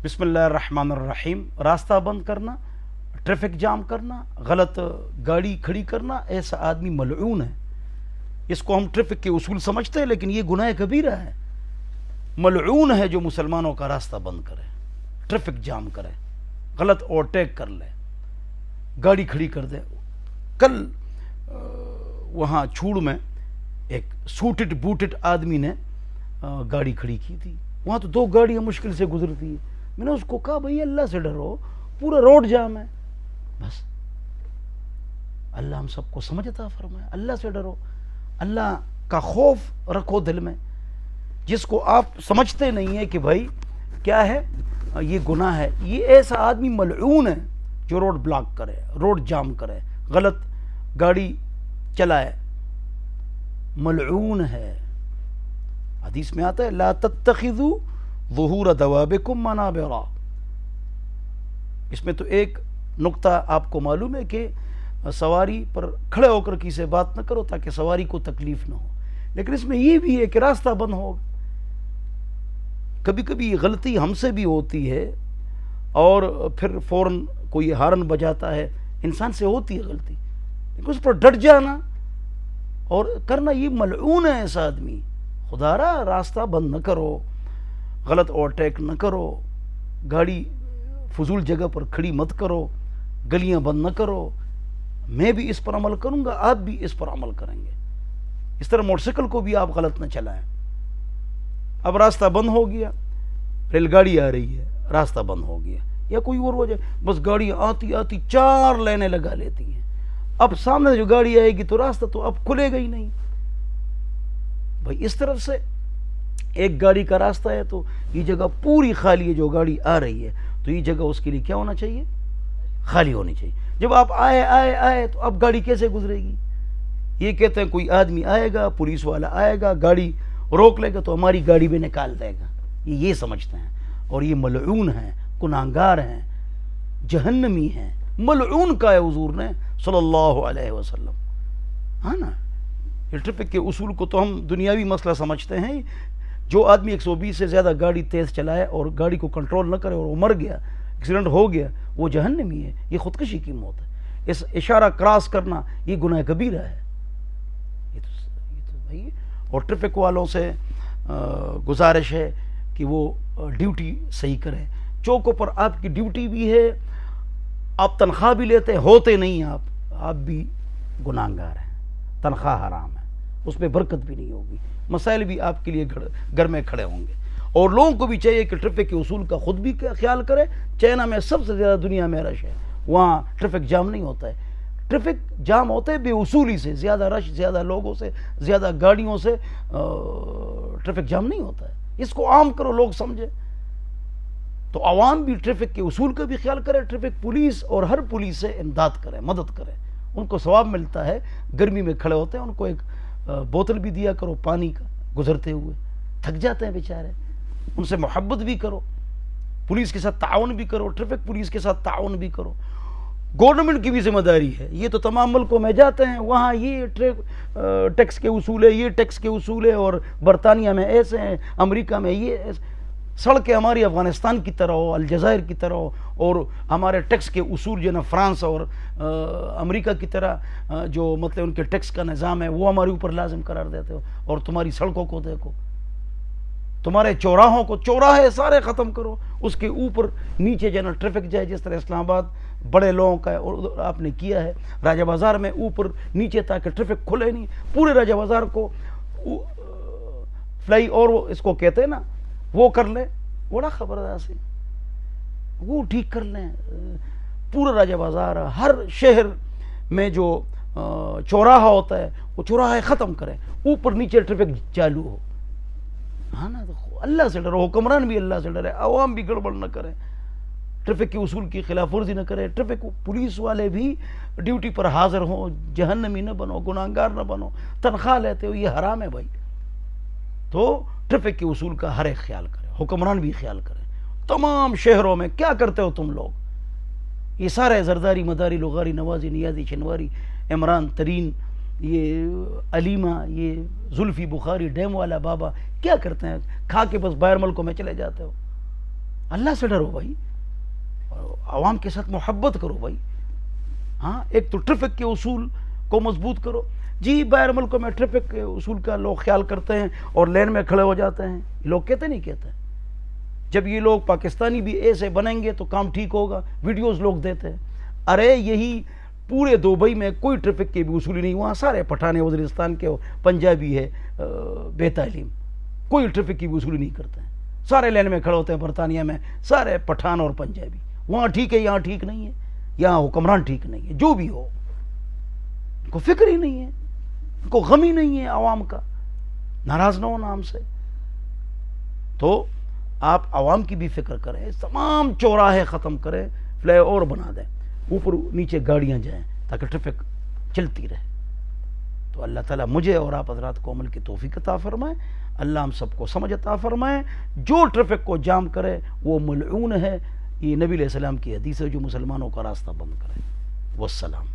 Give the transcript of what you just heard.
بسم اللہ الرحمن الرحیم. راستہ بند کرنا، ٹریفک جام کرنا، غلط گاڑی کھڑی کرنا، ایسا آدمی ملعون ہے. اس کو ہم ٹریفک کے اصول سمجھتے ہیں لیکن یہ گناہ کبیرہ ہے. ملعون ہے جو مسلمانوں کا راستہ بند کرے، ٹریفک جام کرے، غلط اوورٹیک کر لے، گاڑی کھڑی کر دے. کل وہاں چھوڑ میں ایک سوٹڈ بوٹڈ آدمی نے گاڑی کھڑی کی تھی. وہاں تو دو گاڑیاں مشکل سے گزرتی ہیں. میں نے اس کو کہا بھئی اللہ سے ڈرو، پورا روڈ جام ہے. بس اللہ ہم سب کو سمجھ عطا فرمائے. اللہ سے ڈرو، اللہ کا خوف رکھو دل میں. جس کو آپ سمجھتے نہیں ہیں کہ بھائی کیا ہے یہ گناہ ہے، یہ ایسا آدمی ملعون ہے جو روڈ بلاک کرے، روڈ جام کرے، غلط گاڑی چلائے. ملعون ہے. حدیث میں آتا ہے لا تتخذوا ظہور دوابکم منابرا. اس میں تو ایک نقطہ آپ کو معلوم ہے کہ سواری پر کھڑے ہو کر کسی سے بات نہ کرو تاکہ سواری کو تکلیف نہ ہو. لیکن اس میں یہ بھی ہے کہ راستہ بند ہو. کبھی کبھی غلطی ہم سے بھی ہوتی ہے اور پھر فوراً کوئی ہارن بجاتا ہے. انسان سے ہوتی ہے غلطی، لیکن اس پر ڈٹ جانا اور کرنا، یہ ملعون ہے ایسا آدمی. خدا را راستہ بند نہ کرو، غلط اوورٹیک نہ کرو، گاڑی فضول جگہ پر کھڑی مت کرو، گلیاں بند نہ کرو. میں بھی اس پر عمل کروں گا، آپ بھی اس پر عمل کریں گے. اس طرح موٹر سائیکل کو بھی آپ غلط نہ چلائیں. اب راستہ بند ہو گیا، ریل گاڑی آ رہی ہے، راستہ بند ہو گیا یا کوئی اور وجہ، بس گاڑی آتی آتی 4 لائنیں لگا لیتی ہیں. اب سامنے جو گاڑی آئے گی تو راستہ تو اب کھلے گا ہی نہیں. بھائی اس طرف سے ایک گاڑی کا راستہ ہے تو یہ جگہ پوری خالی ہے، جو گاڑی آ رہی ہے تو یہ جگہ اس کے لیے کیا ہونا چاہیے؟ خالی ہونی چاہیے. جب آپ آئے تو اب گاڑی کیسے گزرے گی؟ یہ کہتے ہیں کوئی آدمی آئے گا، پولیس والا آئے گا، گاڑی روک لے گا تو ہماری گاڑی بھی نکال دے گا. یہ سمجھتے ہیں اور یہ ملعون ہیں، گناہگار ہیں، جہنمی ہیں. ملعون کا ہے حضور نے صلی اللہ علیہ وسلم. ہاں نا، یہ ٹریفک کے اصول کو تو ہم دنیاوی مسئلہ سمجھتے ہیں. جو آدمی 120 سے زیادہ گاڑی تیز چلائے اور گاڑی کو کنٹرول نہ کرے اور وہ مر گیا، ایکسیڈنٹ ہو گیا، وہ جہنمی ہے. یہ خودکشی کی موت ہے. اس اشارہ کراس کرنا یہ گناہ کبیرہ ہے. یہ تو بھائی. اور ٹریفک والوں سے گزارش ہے کہ وہ ڈیوٹی صحیح کریں. چوکوں پر آپ کی ڈیوٹی بھی ہے، آپ تنخواہ بھی لیتے ہوتے نہیں، آپ بھی گناہگار ہیں. تنخواہ حرام ہے، اس میں برکت بھی نہیں ہوگی، مسائل بھی آپ کے لیے گھر میں کھڑے ہوں گے. اور لوگوں کو بھی چاہیے کہ ٹریفک کے اصول کا خود بھی خیال کرے. چائنا میں سب سے زیادہ دنیا میں رش ہے، وہاں ٹریفک جام نہیں ہوتا ہے. ٹریفک جام ہوتے بے اصولی سے، زیادہ رش، زیادہ لوگوں سے، زیادہ گاڑیوں سے ٹریفک جام نہیں ہوتا ہے. اس کو عام کرو، لوگ سمجھے. تو عوام بھی ٹریفک کے اصول کا بھی خیال کرے. ٹریفک پولیس اور ہر پولیس سے امداد کرے، مدد کرے. ان کو ثواب ملتا ہے. گرمی میں کھڑے ہوتے ہیں، ان کو ایک بوتل بھی دیا کرو پانی کا، گزرتے ہوئے تھک جاتے ہیں بیچارے. ان سے محبت بھی کرو، پولیس کے ساتھ تعاون بھی کرو، ٹریفک پولیس کے ساتھ تعاون بھی کرو. گورنمنٹ کی بھی ذمہ داری ہے. یہ تو تمام ملکوں میں جاتے ہیں، وہاں یہ ٹیکس کے اصول ہے، یہ ٹیکس کے اصول ہے، اور برطانیہ میں ایسے ہیں، امریکہ میں یہ. سڑکیں ہماری افغانستان کی طرح ہو، الجزائر کی طرح ہو، اور ہمارے ٹیکس کے اصول جو نا فرانس اور امریکہ کی طرح جو مطلب ان کے ٹیکس کا نظام ہے وہ ہمارے اوپر لازم قرار دیتے ہو. اور تمہاری سڑکوں کو دیکھو، تمہارے چوراہوں کو، چوراہے سارے ختم کرو، اس کے اوپر نیچے جو نا ٹریفک جائے. جس طرح اسلام آباد بڑے لوگوں کا ہے اور آپ نے کیا ہے راجہ بازار میں اوپر نیچے تاکہ ٹریفک کھلے نہیں. پورے راجہ بازار کو فلائی اور اس کو کہتے ہیں نا وہ کر لیں، بڑا خبردار سے وہ ٹھیک کر لیں. پورا راجہ بازار، ہر شہر میں جو چوراہا ہوتا ہے وہ چوراہے ختم کریں، اوپر نیچے ٹریفک چالو ہو. ہاں نا، اللہ سے ڈرو. حکمران بھی اللہ سے ڈرے، عوام بھی گڑبڑ نہ کریں، ٹریفک کے اصول کی خلاف ورزی نہ کرے. ٹریفک پولیس والے بھی ڈیوٹی پر حاضر ہوں، جہنمی نہ بنو، گناہگار نہ بنو. تنخواہ لیتے ہو، یہ حرام ہے بھائی. تو ٹریفک کے اصول کا ہر ایک خیال کرے، حکمران بھی خیال کرے. تمام شہروں میں کیا کرتے ہو تم لوگ؟ یہ سارے زرداری، مداری، لغاری، نوازی، نیازی، شنواری، عمران ترین، یہ علیمہ، یہ زلفی بخاری، ڈیم والا بابا کیا کرتے ہیں؟ کھا کے بس باہر ملکوں میں چلے جاتے ہو. اللہ سے ڈرو بھائی، عوام کے ساتھ محبت کرو بھائی. ہاں ایک تو ٹریفک کے اصول کو مضبوط کرو. جی باہر ملکوں میں ٹریفک کے اصول کا لوگ خیال کرتے ہیں اور لین میں کھڑے ہو جاتے ہیں. لوگ کہتے نہیں کہتے. جب یہ لوگ پاکستانی بھی ایسے بنیں گے تو کام ٹھیک ہوگا. ویڈیوز لوگ دیتے ہیں. ارے یہی پورے دبئی میں کوئی ٹریفک کے بھی اصول نہیں. وہاں سارے پٹھان وزیرستان کے پنجابی ہے بے تعلیم، کوئی ٹریفک کی بھی اصول نہیں کرتے ہیں. سارے لین میں کھڑے ہوتے ہیں. برطانیہ میں سارے پٹھان اور پنجابی. وہاں ٹھیک ہے، یہاں ٹھیک نہیں ہے. یہاں حکمران ٹھیک نہیں ہے. جو بھی ہو، ان کو فکر ہی نہیں ہے، ان کو غم ہی نہیں ہے عوام کا. ناراض نہ ہونا ہم سے. تو آپ عوام کی بھی فکر کریں. تمام چوراہے ختم کریں، فلائی اوور بنا دیں، اوپر نیچے گاڑیاں جائیں تاکہ ٹریفک چلتی رہے. تو اللہ تعالیٰ مجھے اور آپ حضرات کو عمل کی توفیق عطا فرمائے. اللہ ہم سب کو سمجھ عطا فرمائے. جو ٹریفک کو جام کرے وہ ملعون ہے. یہ نبی علیہ السلام کی حدیث ہے، جو مسلمانوں کا راستہ بند کرے. والسلام.